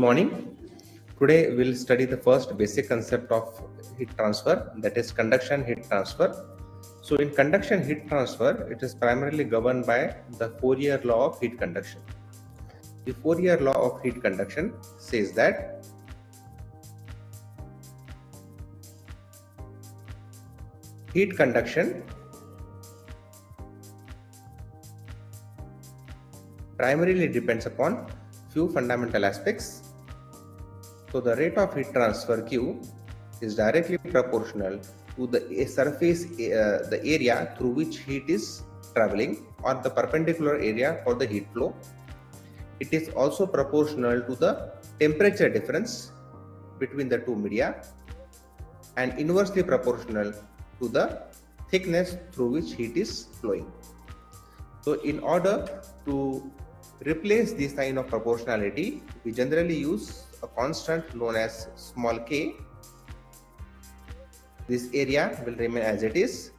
morning. Today we'll study the first basic concept of heat transfer, that is conduction heat transfer. So in conduction heat transfer, it is primarily governed by the Fourier law of heat conduction. The Fourier law of heat conduction says that heat conduction primarily depends upon few fundamental aspects. So the rate of heat transfer Q is directly proportional to the surface, the area through which heat is traveling, or the perpendicular area for the heat flow. It is also proportional to the temperature difference between the two media and inversely proportional to the thickness through which heat is flowing. So in order to replace this sign of proportionality, we generally use a constant known as small k. This area will remain as it is.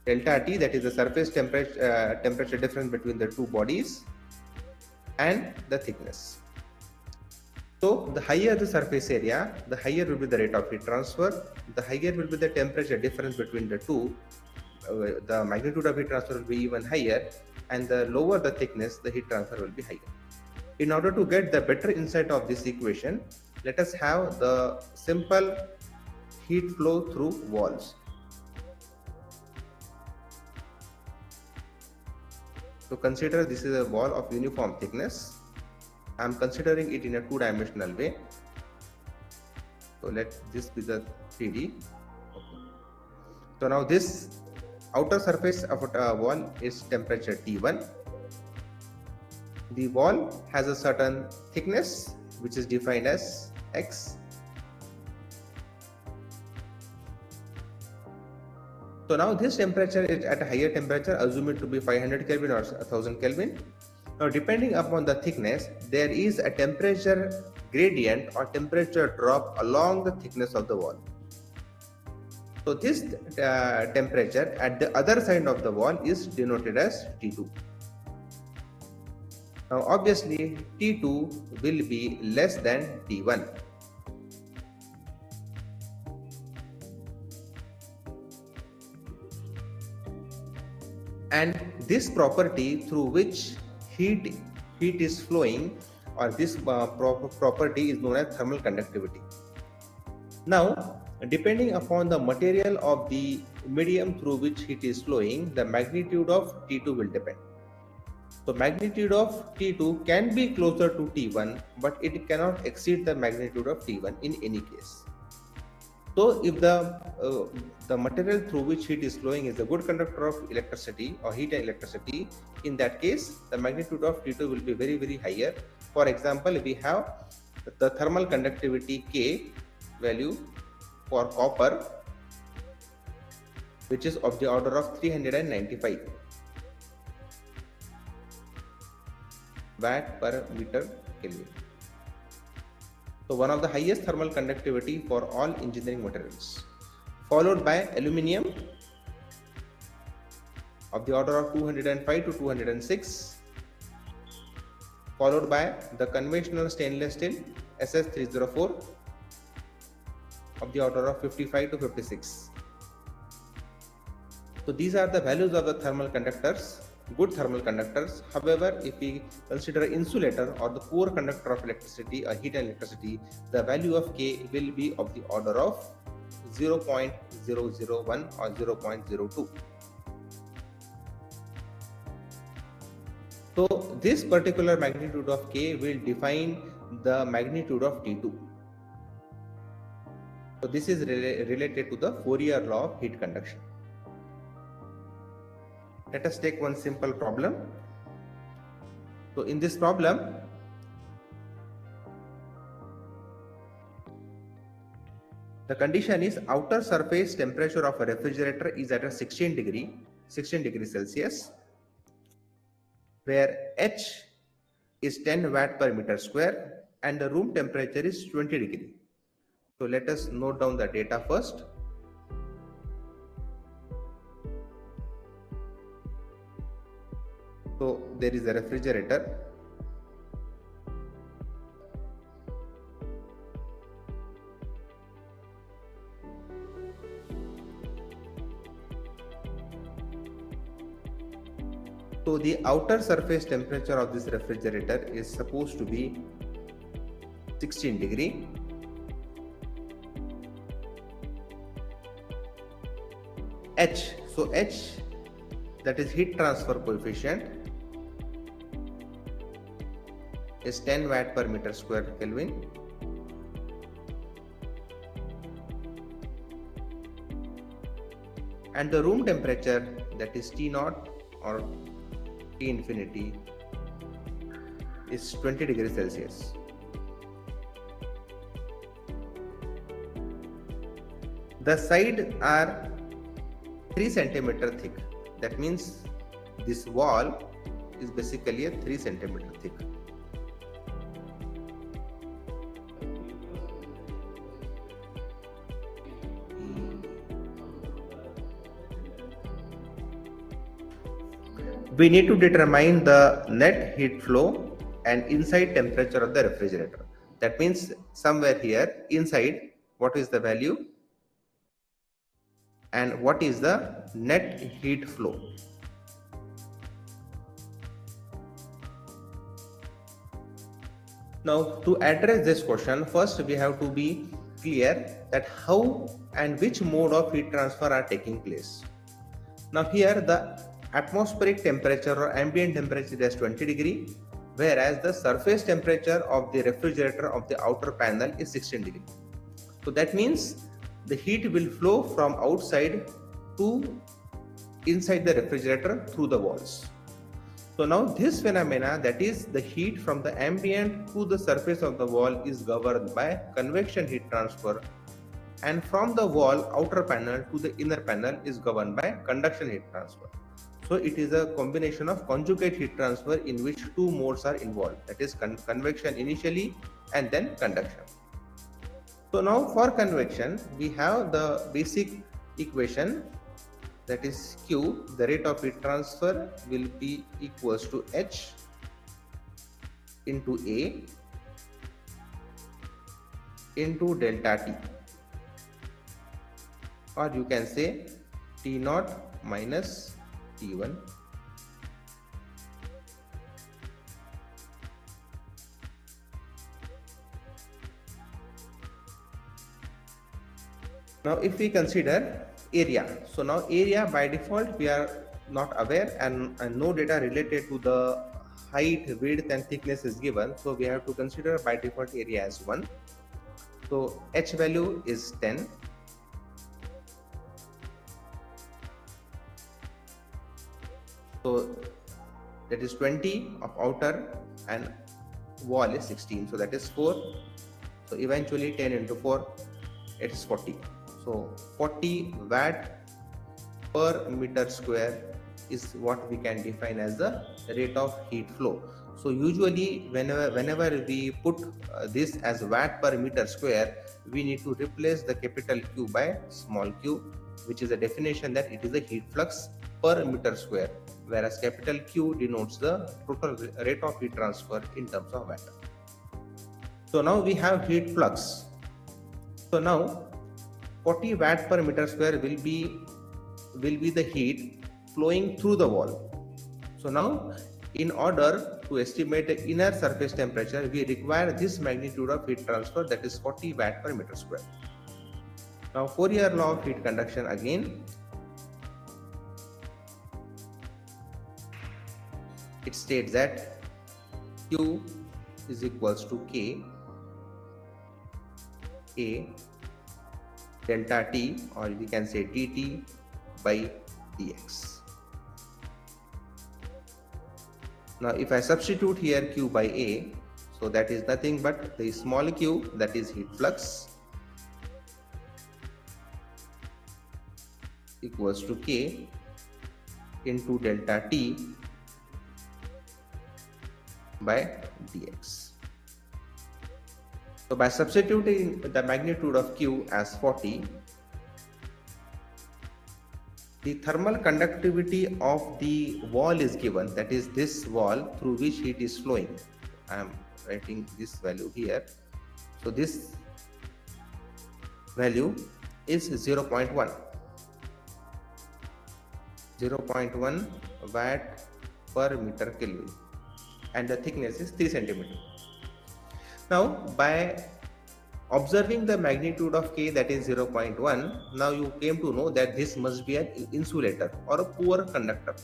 Delta T, that is the surface temperature difference between the two bodies, and the thickness. So the higher the surface area, the higher will be the rate of heat transfer, the higher will be the temperature difference between the two, the magnitude of heat transfer will be even higher, and the lower the thickness, the heat transfer will be higher. In order to get the better insight of this equation, let us have the simple heat flow through walls. So consider this is a wall of uniform thickness. I am considering it in a two-dimensional way. So let this be the 3D. Okay. So now this outer surface of a wall is temperature T1. The wall has a certain thickness which is defined as X. So now this temperature is at a higher temperature, assume it to be 500 Kelvin or 1000 Kelvin. Now depending upon the thickness, there is a temperature gradient or temperature drop along the thickness of the wall. So this temperature at the other side of the wall is denoted as T2. Now obviously T2 will be less than T1. And this property through which heat is flowing, or this property is known as thermal conductivity. Now, depending upon the material of the medium through which heat is flowing, the magnitude of T2 will depend. So magnitude of T2 can be closer to T1, but it cannot exceed the magnitude of T1 in any case. So if the material through which heat is flowing is a good conductor of electricity or heat and electricity, in that case the magnitude of T2 will be very, very higher. For example, we have the thermal conductivity K value for copper, which is of the order of 395 watt per meter Kelvin. So one of the highest thermal conductivity for all engineering materials, followed by aluminium of the order of 205 to 206, followed by the conventional stainless steel SS304 of the order of 55 to 56. So these are the values of the thermal conductors, good thermal conductors. However, if we consider insulator or the poor conductor of electricity or heat and electricity, the value of K will be of the order of 0.001 or 0.02. So this particular magnitude of K will define the magnitude of T2. So this is related to the Fourier law of heat conduction. Let us take one simple problem. So in this problem, the condition is outer surface temperature of a refrigerator is at a 16 degrees Celsius, where H is 10 watt per meter square and the room temperature is 20 degrees. So let us note down the data first. So there is a refrigerator So the outer surface temperature of this refrigerator is supposed to be 16 degree. H, so H, that is heat transfer coefficient, is 10 watt per meter square Kelvin. And the room temperature, that is T naught or T infinity, is 20 degrees Celsius. The sides are 3 centimeter thick. That means this wall is basically a 3 centimeter thick. We need to determine the net heat flow and inside temperature of the refrigerator. That means somewhere here inside, what is the value and what is the net heat flow. Now, to address this question, first we have to be clear that how and which mode of heat transfer are taking place. Now here the atmospheric temperature or ambient temperature is 20 degree, whereas the surface temperature of the refrigerator of the outer panel is 16 degree. So that means the heat will flow from outside to inside the refrigerator through the walls. So now this phenomena, that is the heat from the ambient to the surface of the wall, is governed by convection heat transfer, and from the wall outer panel to the inner panel is governed by conduction heat transfer. So it is a combination of conjugate heat transfer in which two modes are involved, that is convection initially and then conduction. So now for convection, we have the basic equation, that is Q, the rate of heat transfer will be equals to H into A into delta T, or you can say T naught minus T1 . Now if we consider area, so now area by default we are not aware, and no data related to the height, width and thickness is given, so we have to consider by default area as 1. So H value is 10. So that is 20 of outer and wall is 16, so that is 4. So eventually 10 into 4, it is 40. So 40 watt per meter square is what we can define as the rate of heat flow. So usually whenever we put this as watt per meter square, we need to replace the capital Q by small q, which is a definition that it is the heat flux per meter square, whereas capital Q denotes the total rate of heat transfer in terms of watt. So now we have heat flux. So now 40 watt per meter square will be the heat flowing through the wall. So now in order to estimate the inner surface temperature, we require this magnitude of heat transfer, that is 40 watt per meter square. Now Fourier law of heat conduction again, it states that Q is equals to K A delta T, or we can say dt by dx. Now if I substitute here Q by A, so that is nothing but the small q, that is heat flux, equals to K into delta T by dx. So by substituting the magnitude of Q as 40, the thermal conductivity of the wall is given, that is this wall through which heat is flowing. I am writing this value here. So this value is 0.1 watt per meter Kelvin, and the thickness is 3 centimeter. Now, by observing the magnitude of K, that is 0.1, now you came to know that this must be an insulator or a poor conductor.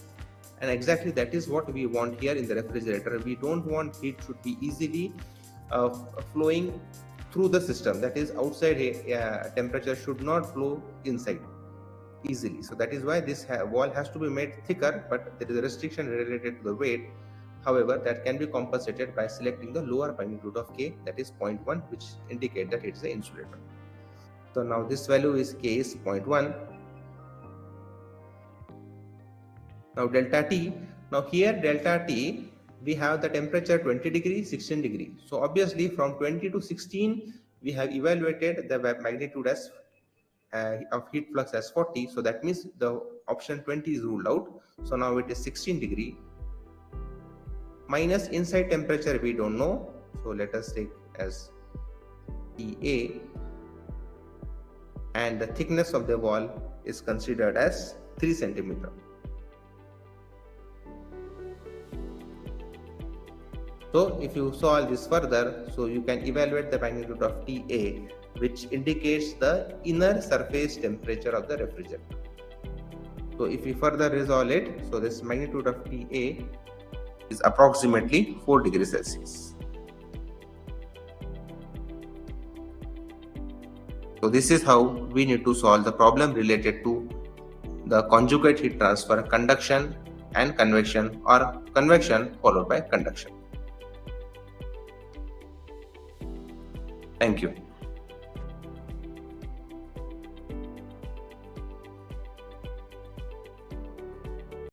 And exactly that is what we want here in the refrigerator. We don't want heat should be easily flowing through the system. That is, outside temperature should not flow inside easily. So that is why this wall has to be made thicker, but there is a restriction related to the weight. However, that can be compensated by selecting the lower magnitude of K, that is 0.1, which indicate that it is an insulator. So now this value is K is 0.1. Now delta T. Now here delta T, we have the temperature 20 degree, 16 degree. So obviously from 20 to 16, we have evaluated the magnitude as of heat flux as 40. So that means the option 20 is ruled out. So now it is 16 degree. Minus inside temperature we don't know. So let us take as TA. And the thickness of the wall is considered as 3 centimeter. So if you solve this further, so you can evaluate the magnitude of TA, which indicates the inner surface temperature of the refrigerator. So if we further resolve it, so this magnitude of TA is approximately 4 degrees Celsius. So this is how we need to solve the problem related to the conjugate heat transfer, conduction and convection, or convection followed by conduction. Thank you.